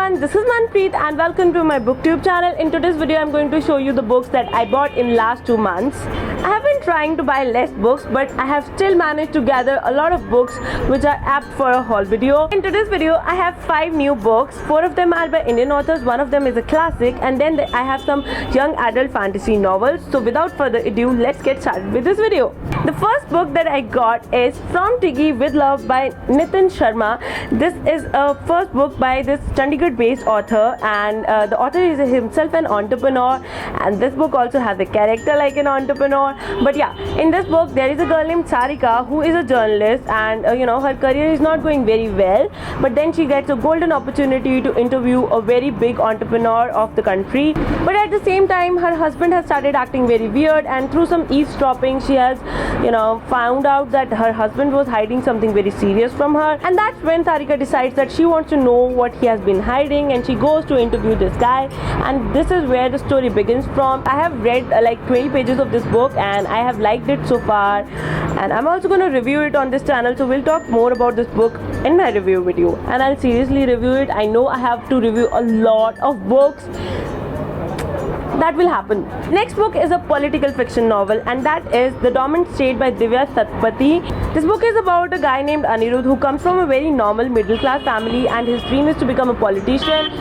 everyone, this is Manpreet and welcome to my booktube channel. In today's video I'm going to show you the books that I bought in last 2 months. I have been trying to buy less books, but I have still managed to gather a lot of books which are apt for a haul video. In today's video I have 5 new books. 4 of them are by Indian authors, 1 of them is a classic, and then I have some young adult fantasy novels. So without further ado, let's get started with this video. The first book that I got is From Tiggie with Love by Nitin Sharma. This is a first book by this Chandigarh-based author, and the author is himself an entrepreneur, and this book also has a character like an entrepreneur. But yeah, in this book there is a girl named Sarika who is a journalist, and her career is not going very well, but then she gets a golden opportunity to interview a very big entrepreneur of the country. But at the same time her husband has started acting very weird, and through some eavesdropping she has found out that her husband was hiding something very serious from her, and that's when Sarika decides that she wants to know what he has been hiding, and she goes to interview this guy, and this is where the story begins from. I have read like 20 pages of this book and I have liked it so far, and I'm also going to review it on this channel, so we'll talk more about this book in my review video, and I'll seriously review it. I know I have to review a lot of books. That will happen. Next book is a political fiction novel, and that is The Dormant State by Satpathy. This book is about a guy named Anirudh who comes from a very normal middle class family, and his dream is to become a politician.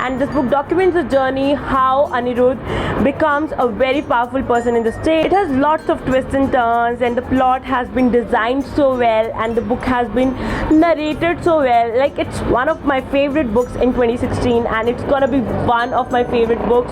And this book documents the journey how Anirudh becomes a very powerful person in the state. It has lots of twists and turns, and the plot has been designed so well, and the book has been narrated so well. Like, it's one of my favorite books in 2016, and it's gonna be one of my favorite books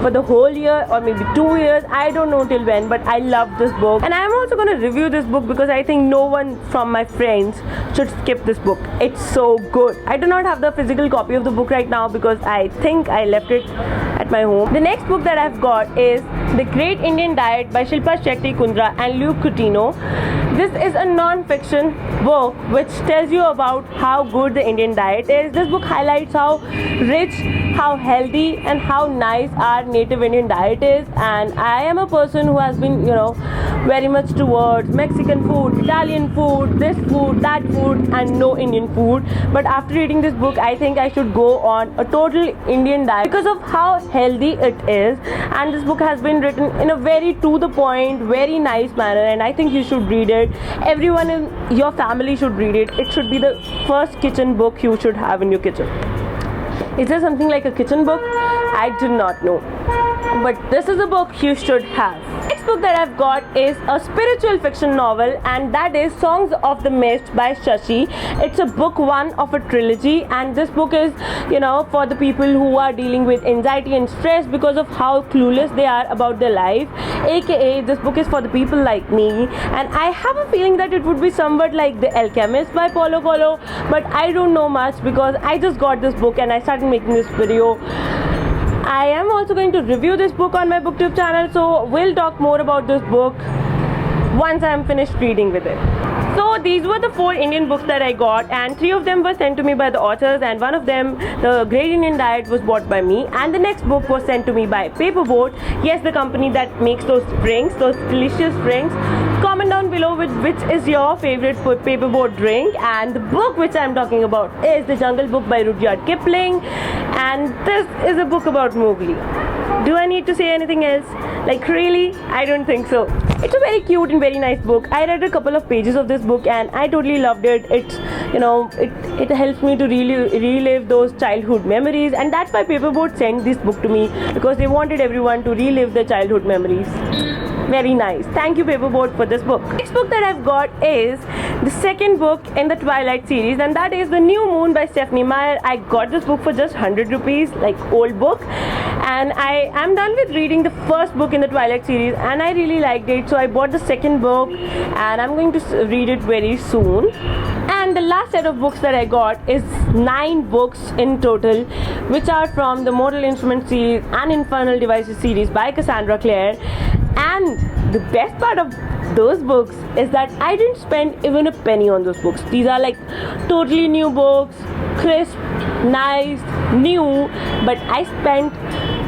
for the whole year, or maybe 2 years. I don't know till when, but I love this book, and I am also going to review this book because I think no one from my friends should skip this book. It's so good. I do not have the physical copy of the book right now because I think I left it at my home. The next book that I've got is The Great Indian Diet by Shilpa, Shetty, Kundra and Luke Coutinho. This is a non-fiction book which tells you about how good the Indian diet is. This book highlights how rich, how healthy and how nice our native Indian diet is, and I am a person who has been very much towards Mexican food, Italian food, this food, that food, and no Indian food. But after reading this book, I think I should go on a total Indian diet because of how healthy it is, and this book has been written in a very to the point, very nice manner, and I think you should read it. Everyone in your family should read it. It should be the first kitchen book you should have in your kitchen. Is there something like a kitchen book? I do not know, but this is a book you should have. Next book that I've got is a spiritual fiction novel, and that is Songs of the Mist by Shashi. It's a book 1 of a trilogy, and this book is for the people who are dealing with anxiety and stress because of how clueless they are about their life, aka this book is for the people like me. And I have a feeling that it would be somewhat like The Alchemist by Paulo Coelho, but I don't know much because I just got this book and I started making this video. I am also going to review this book on my booktube channel, so we'll talk more about this book once I am finished reading with it. So these were the 4 Indian books that I got, and 3 of them were sent to me by the authors, and one of them, The Great Indian Diet, was bought by me, and the next book was sent to me by Paperboat. Yes, the company that makes those drinks, those delicious drinks. Comment down below which is your favorite Paperboat drink, and the book which I'm talking about is The Jungle Book by Rudyard Kipling, and this is a book about Mowgli. Do I need to say anything else? Like, really? I don't think so. It's a very cute and very nice book. I read a couple of pages of this book and I totally loved it. It's it helps me to really relive those childhood memories, and that's why Paperboat sent this book to me, because they wanted everyone to relive their childhood memories. Very nice. Thank you, Paperboat, for this book. Next book that I've got is the second book in the Twilight series, and that is The New Moon by Stephenie Meyer. I got this book for just 100 rupees, like old book, and I am done with reading the first book in the Twilight series and I really liked it, so I bought the second book and I'm going to read it very soon. And the last set of books that I got is 9 books in total, which are from the Mortal Instruments series and Infernal Devices series by Cassandra Clare. And the best part of those books is that I didn't spend even a penny on those books. These are like totally new books, crisp, nice, new, but I spent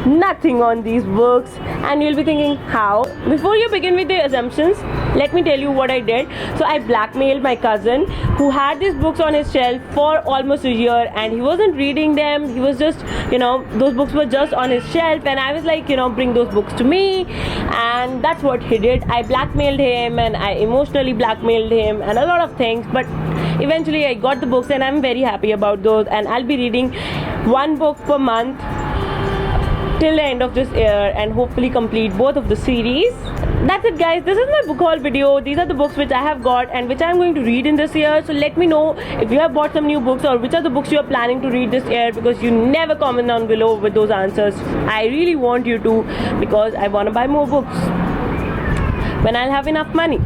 nothing on these books, and you'll be thinking how. Before you begin with the assumptions, let me tell you what I did. So I blackmailed my cousin who had these books on his shelf for almost a year, and he wasn't reading them. He was just, those books were just on his shelf, and I was like, bring those books to me. And that's what he did. I blackmailed him, and I emotionally blackmailed him, and a lot of things. But eventually I got the books, and I'm very happy about those, and I'll be reading one book per month till the end of this year, and hopefully complete both of the series. That's it, guys. This is my book haul video. These are the books which I have got and which I'm going to read in this year. So let me know if you have bought some new books, or which are the books you are planning to read this year, because you never comment down below with those answers. I really want you to, because I want to buy more books when I'll have enough money.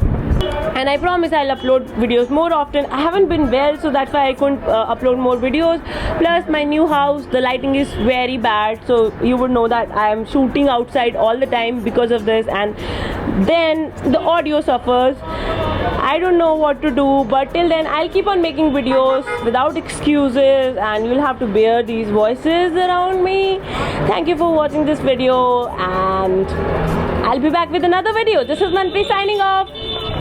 And I promise I'll upload videos more often. I haven't been well, so that's why I couldn't upload more videos. Plus my new house, the lighting is very bad, so you would know that I am shooting outside all the time because of this, and then the audio suffers. I don't know what to do, but till then I'll keep on making videos without excuses, and you'll have to bear these voices around me. Thank you for watching this video, and I'll be back with another video. This is Manpreet signing off.